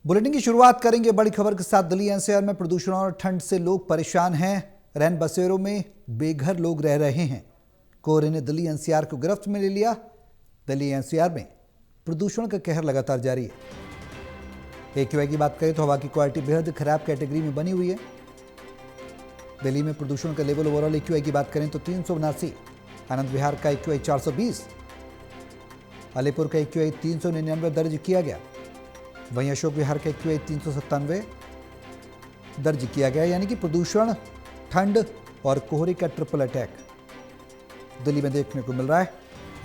Bulletin की शुरुआत करेंगे बड़ी खबर के साथ। दिल्ली एनसीआर में प्रदूषण और ठंड से लोग परेशान हैं। रैन बसेरों में बेघर लोग रह रहे हैं। कोहरे ने दिल्ली एनसीआर को गिरफ्त में ले लिया। दिल्ली एनसीआर में प्रदूषण का कहर लगातार जारी है। AQI की बात करें तो हवा की क्वालिटी बेहद खराब कैटेगरी में बनी हुई है। दिल्ली में प्रदूषण का लेवल ओवरऑल AQI की बात करें तो 379, आनंद विहार का AQI 420, अलीपुर का AQI 399 दर्ज किया गया। वहीं अशोक विहार का AQI 397 दर्ज किया गया। यानी कि प्रदूषण, ठंड और कोहरे का ट्रिपल अटैक दिल्ली में देखने को मिल रहा है।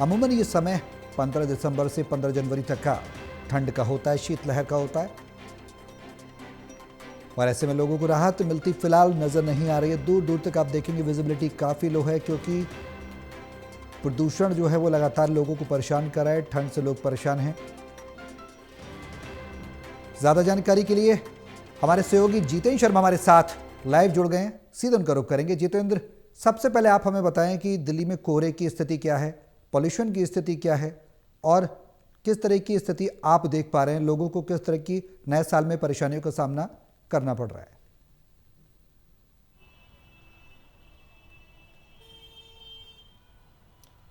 अमूमन ये समय 15 दिसंबर से 15 जनवरी तक का ठंड का होता है, शीतलहर का होता है, और ऐसे में लोगों को राहत मिलती फिलहाल नजर नहीं आ रही है। दूर दूर तक आप देखेंगे विजिबिलिटी काफी लो है, क्योंकि प्रदूषण जो है वो लगातार लोगों को परेशान कर रहा है। ठंड से लोग परेशान हैं। ज्यादा जानकारी के लिए हमारे सहयोगी जितेंद्र शर्मा हमारे साथ लाइव जुड़ गए हैं। सीधे उनका रुख करेंगे। जितेंद्र, सबसे पहले आप हमें बताएं कि दिल्ली में कोहरे की स्थिति क्या है, पॉल्यूशन की स्थिति क्या है, और किस तरह की स्थिति आप देख पा रहे हैं। लोगों को किस तरह की नए साल में परेशानियों का सामना करना पड़ रहा है।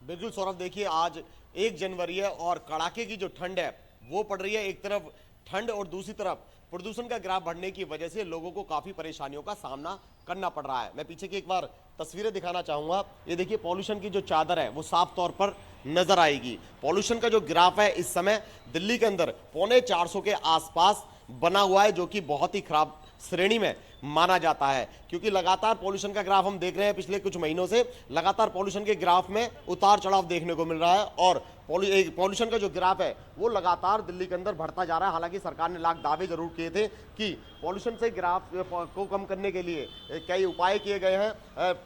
बिल्कुल सौरभ, देखिए आज 1 जनवरी है और कड़ाके की जो ठंड है वो पड़ रही है। एक तरफ ठंड और दूसरी तरफ प्रदूषण का ग्राफ बढ़ने की वजह से लोगों को काफी परेशानियों का सामना करना पड़ रहा है। मैं पीछे की एक बार तस्वीरें दिखाना चाहूंगा। ये देखिए, पॉल्यूशन की जो चादर है वो साफ तौर पर नजर आएगी। पॉल्यूशन का जो ग्राफ है इस समय दिल्ली के अंदर 450 के आसपास बना हुआ है, जो कि बहुत ही खराब श्रेणी में माना जाता है, क्योंकि लगातार पॉल्यूशन का ग्राफ हम देख रहे हैं। पिछले कुछ महीनों से लगातार पॉल्यूशन के ग्राफ में उतार चढ़ाव देखने को मिल रहा है, और पॉल्यूशन का जो ग्राफ है वो लगातार दिल्ली के अंदर बढ़ता जा रहा है। हालांकि सरकार ने लाख दावे जरूर किए थे कि पॉल्यूशन से ग्राफ को कम करने के लिए कई उपाय किए गए हैं,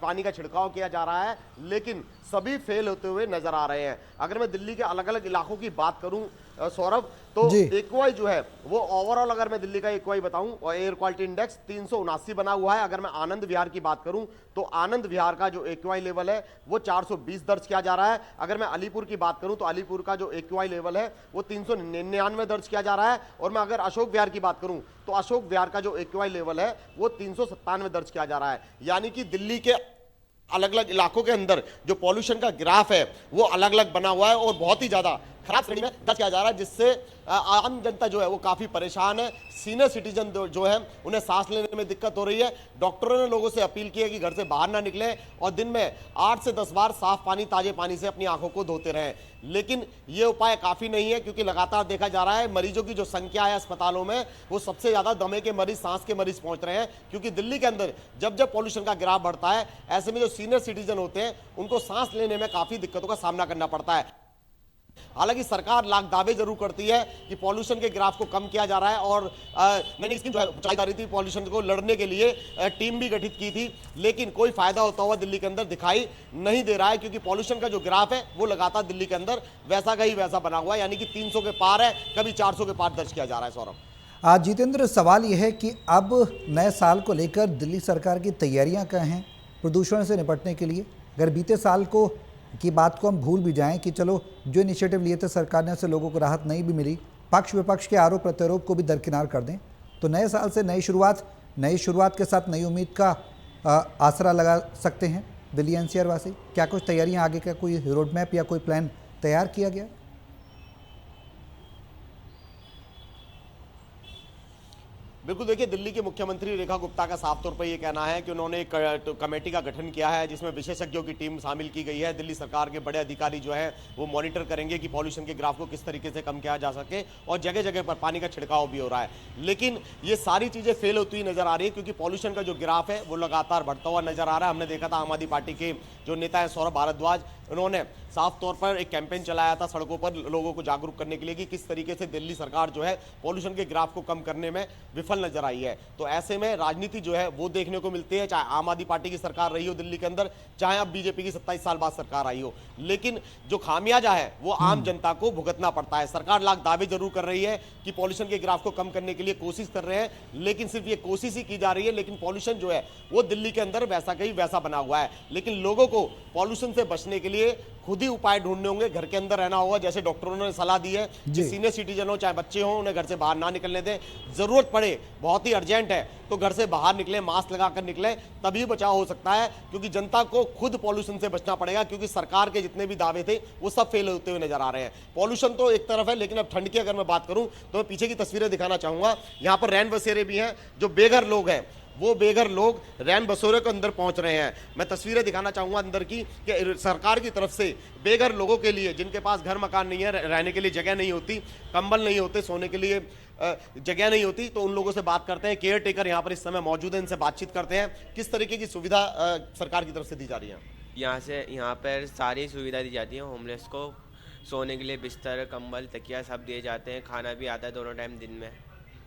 पानी का छिड़काव किया जा रहा है, लेकिन सभी फेल होते हुए नजर आ रहे हैं। अगर मैं दिल्ली के अलग अलग इलाकों की बात करूं सौरभ, तो AQI जो है वो ओवरऑल, अगर मैं दिल्ली का AQI बताऊं, और एयर क्वालिटी इंडेक्स 379 बना हुआ है। अगर मैं आनंद विहार की बात करूं तो आनंद विहार का जो AQI लेवल है वो 420 दर्ज किया जा रहा है। अगर मैं अलीपुर की बात करूं तो अलीपुर का जो AQI लेवल है वो 399 दर्ज किया जा रहा है। और मैं अगर अशोक विहार की बात करूं तो अशोक विहार का जो AQI लेवल है वो 397 दर्ज किया जा रहा है। यानी कि दिल्ली के अलग अलग इलाकों के अंदर जो पॉल्यूशन का ग्राफ है वो अलग अलग बना हुआ है और बहुत ही ज्यादा खराब श्रेणी में दर्ज किया जा रहा है, जिससे आम जनता जो है वो काफी परेशान है। सीनियर सिटीजन जो है उन्हें सांस लेने में दिक्कत हो रही है। डॉक्टरों ने लोगों से अपील की है कि घर से बाहर ना निकलें और दिन में 8 से 10 बार साफ पानी, ताजे पानी से अपनी आंखों को धोते रहें। लेकिन ये उपाय काफी नहीं है, क्योंकि लगातार देखा जा रहा है मरीजों की जो संख्या है अस्पतालों में वो सबसे ज्यादा दमे के मरीज, सांस के मरीज पहुंच रहे हैं। क्योंकि दिल्ली के अंदर जब जब पॉल्यूशन का ग्राफ बढ़ता है, ऐसे में जो सीनियर सिटीजन होते हैं उनको सांस लेने में काफी दिक्कतों का सामना करना पड़ता है। हालांकि सरकार लाख दावे जरूर करती है कि पॉल्यूशन के ग्राफ को कम किया जा रहा है, और मैंने इसकी जो चलाई जा रही थी पॉल्यूशन को लड़ने के लिए टीम भी गठित की थी, लेकिन कोई फायदा होता हुआ दिल्ली के अंदर दिखाई नहीं दे रहा है, क्योंकि पॉल्यूशन का जो ग्राफ है वो लगातार दिल्ली के अंदर वैसा का ही वैसा बना हुआ है। यानी कि 300 के पार है, कभी 400 के पार दर्ज किया जा रहा है। सौरभ, आज जितेंद्र, सवाल यह है कि अब नए साल को लेकर दिल्ली सरकार की तैयारियां क्या हैं प्रदूषण से निपटने के लिए। अगर बीते साल की बात को हम भूल भी जाएं कि चलो जो इनिशिएटिव लिए थे सरकार ने, उससे लोगों को राहत नहीं भी मिली, पक्ष विपक्ष के आरोप प्रत्यारोप को भी दरकिनार कर दें, तो नए साल से नई शुरुआत के साथ नई उम्मीद का आसरा लगा सकते हैं दिल्ली NCR वासी। क्या कुछ तैयारियां, आगे का कोई रोड मैप या कोई प्लान तैयार किया गया? बिल्कुल, देखिए, दिल्ली के मुख्यमंत्री रेखा गुप्ता का साफ तौर पर यह कहना है कि उन्होंने एक कमेटी का गठन किया है, जिसमें विशेषज्ञों की टीम शामिल की गई है। दिल्ली सरकार के बड़े अधिकारी जो हैं वो मॉनिटर करेंगे कि पॉल्यूशन के ग्राफ को किस तरीके से कम किया जा सके, और जगह जगह पर पानी का छिड़काव भी हो रहा है। लेकिन ये सारी चीजें फेल होती हुई नजर आ रही है, क्योंकि पॉल्यूशन का जो ग्राफ है वो लगातार बढ़ता हुआ नजर आ रहा है। हमने देखा था आम आदमी पार्टी के जो नेता है सौरभ भारद्वाज, उन्होंने साफ तौर पर एक कैंपेन चलाया था सड़कों पर लोगों को जागरूक करने के लिए कि किस तरीके से दिल्ली सरकार जो है पॉल्यूशन के ग्राफ को कम करने में विफल नजर आई है। तो ऐसे में राजनीति जो है वो देखने को मिलती है, चाहे आम आदमी पार्टी की सरकार रही हो दिल्ली के अंदर, चाहे अब बीजेपी की 27 साल बाद सरकार आई हो, लेकिन जो खामियाजा है वो आम जनता को भुगतना पड़ता है। सरकार लाख दावे जरूर कर रही है कि पॉल्यूशन के ग्राफ को कम करने के लिए कोशिश कर रहे हैं, लेकिन सिर्फ ये कोशिश ही की जा रही है, लेकिन पॉल्यूशन जो है वो दिल्ली के अंदर वैसा का ही वैसा बना हुआ है। लेकिन लोगों को पॉल्यूशन से बचने के लिए लिए खुद ही उपाय ढूंढने होंगे, घर के अंदर रहना होगा। जैसे डॉक्टरों ने सलाह दी है कि जी। सीनियर सिटीजन हो चाहे बच्चे हो, उन्हें घर से बाहर ना निकलने दें। जरूरत पड़े, बहुत ही अर्जेंट है तो घर से बाहर निकले, मास्क लगाकर निकले, तभी बचाव हो सकता है। क्योंकि जनता को खुद पॉल्यूशन से बचना पड़ेगा, क्योंकि सरकार के जितने भी दावे थे वो सब फेल होते हुए नजर आ रहे हैं। पॉल्यूशन तो एक तरफ है, लेकिन अब ठंड की अगर मैं बात करूं तो मैं पीछे की तस्वीरें दिखाना चाहूंगा। यहाँ पर रैन बसेरे भी हैं, जो बेघर लोग हैं वो बेघर लोग रैन बसेरों के अंदर पहुंच रहे हैं। मैं तस्वीरें दिखाना चाहूंगा अंदर की कि सरकार की तरफ से बेघर लोगों के लिए, जिनके पास घर मकान नहीं है, रहने के लिए जगह नहीं होती, कंबल नहीं होते, सोने के लिए जगह नहीं होती, तो उन लोगों से बात करते हैं। केयर टेकर यहाँ पर इस समय मौजूद है, इनसे बातचीत करते हैं। किस तरीके की सुविधा सरकार की तरफ से दी जा रही है? यहाँ पर सारी सुविधा दी जाती है। होमलेस को सोने के लिए बिस्तर, कंबल, तकिया सब दिए जाते हैं। खाना भी आता है दोनों टाइम दिन में।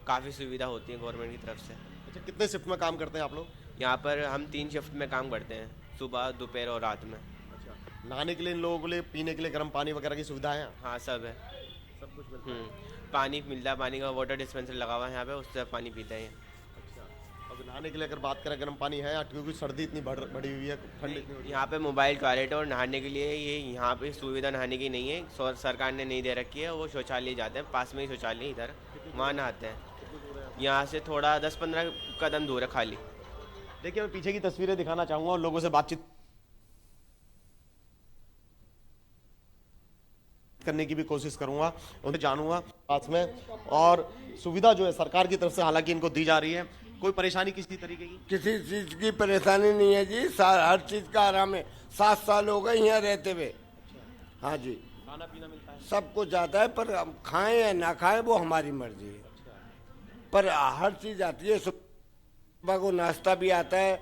काफ़ी सुविधा होती है गवर्नमेंट की तरफ से। अच्छा, कितने शिफ्ट में काम करते हैं आप लोग? यहाँ पर हम 3 शिफ्ट में काम करते हैं, सुबह, दोपहर और रात में। अच्छा, नहाने के लिए इन लोगों के लिए, पीने के लिए गर्म पानी वगैरह की सुविधा है? हाँ, सब है। सब कुछ मिलता है। पानी मिलता है, पानी का वाटर डिस्पेंसर लगा हुआ है यहाँ पे, उससे पानी पीते हैं। अच्छा, अब नहाने के लिए अगर बात करें, गर्म पानी है? क्योंकि सर्दी इतनी बढ़ी हुई है, ठंड इतनी हो रही है। यहाँ पे मोबाइल टॉयलेट और नहाने के लिए ये यहाँ पे सुविधा नहाने की नहीं है, सरकार ने नहीं दे रखी है। वो शौचालय जाते हैं, पास में ही शौचालय है इधर, वहाँ नहाते हैं। यहाँ से थोड़ा 10-15 कदम दूर है खाली। देखिए, मैं पीछे की तस्वीरें दिखाना चाहूंगा और लोगों से बातचीत करने की भी कोशिश करूंगा, उन्हें जानूंगा पास में। और सुविधा जो है सरकार की तरफ से हालांकि इनको दी जा रही है। कोई परेशानी किसी तरीके की? किसी चीज की परेशानी नहीं है जी, हर चीज का आराम है। 7 साल हो गए यहाँ रहते हुए। हाँ जी, खाना पीना मिलता है, सब कुछ आता है, पर हम खाएं या ना खाएं वो हमारी मर्जी है। पर हर चीज आती है। सुबह को नाश्ता भी आता है,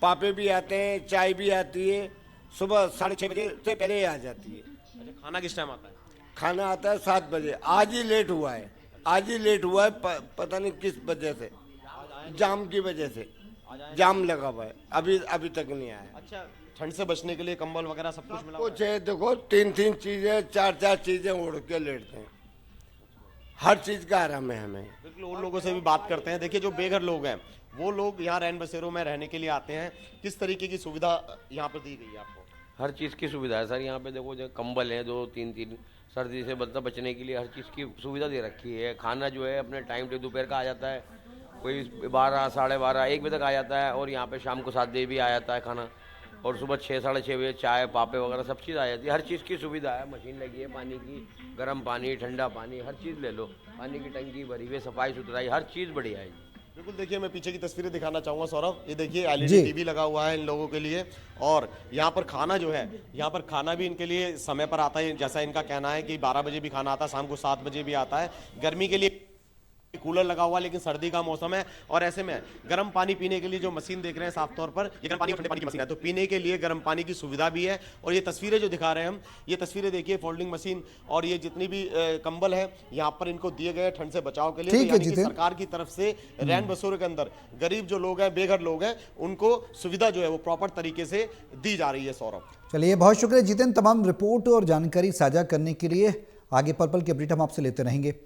पापे भी आते हैं, चाय भी आती है। सुबह 6:30 बजे से पहले आ जाती है। अच्छा, खाना किस टाइम आता है? खाना आता है 7 बजे। आज ही लेट हुआ है, आज ही लेट हुआ है। पता नहीं किस वजह से, जाम की वजह से जाम लगा हुआ है, अभी तक नहीं आया। अच्छा, ठंड से बचने के लिए कंबल वगैरह सब कुछ मिला हुआ है? कुछ है, देखो 3-3 चीजें, 4-4 चीजें ओढ़ के लेटते हैं। हर चीज का आराम है हमें। बिल्कुल, उन लोगों से भी बात करते हैं। देखिए, जो बेघर लोग हैं वो लोग यहाँ रैन बसेरों में रहने के लिए आते हैं। किस तरीके की सुविधा यहाँ पर दी गई है आपको? हर चीज़ की सुविधा है सर। यहाँ पे देखो, जो कंबल है 2-3 सर्दी से बचने के लिए हर चीज़ की सुविधा दे रखी है। खाना जो है अपने टाइम पे दोपहर का आ जाता है, कोई 12, 12:30, 1 बजे तक आ जाता है। और यहाँ पे शाम को 7 बजे भी आ जाता है खाना। और सुबह 6, 6:30 बजे चाय, पापे वगैरह सब चीज़ आ जाती है। हर चीज़ की सुविधा है। मशीन लगी है पानी की, गर्म पानी, ठंडा पानी, हर चीज़ ले लो। पानी की टंकी भरी हुई, सफाई सुथराई, हर चीज़ बढ़िया है। बिल्कुल, देखिए, मैं पीछे की तस्वीरें दिखाना चाहूंगा सौरभ। ये देखिए, जी। एलईडी टीवी लगा हुआ है इन लोगों के लिए। और यहाँ पर खाना जो है, यहाँ पर खाना भी इनके लिए समय पर आता है। जैसा इनका कहना है कि 12 बजे भी खाना आता है, शाम को 7 बजे भी आता है। गर्मी के लिए कूलर लगा हुआ, लेकिन सर्दी का मौसम है और ऐसे में गर्म पानी पीने के लिए जो मशीन देख रहे हैं साफ तौर पर, ये गर्म पानी और ठंडे पानी की मशीन है। तो पीने के लिए गर्म पानी की सुविधा भी है। और ये तस्वीरें जो दिखा रहे हैं हम, ये तस्वीरें देखिए, फोल्डिंग मशीन और ये जितनी भी कंबल है यहाँ पर इनको दिए गए ठंड से बचाव के लिए। ठीक तो है यानी कि जितेंद्र। सरकार की तरफ से रैन बसेरों के अंदर गरीब जो लोग हैं, बेघर लोग हैं, उनको सुविधा जो है वो प्रॉपर तरीके से दी जा रही है। सौरभ, चलिए, बहुत शुक्रिया जितेंद्र, तमाम रिपोर्ट और जानकारी साझा करने के लिए। आगे पल पल के अपडेट हम आपसे लेते रहेंगे।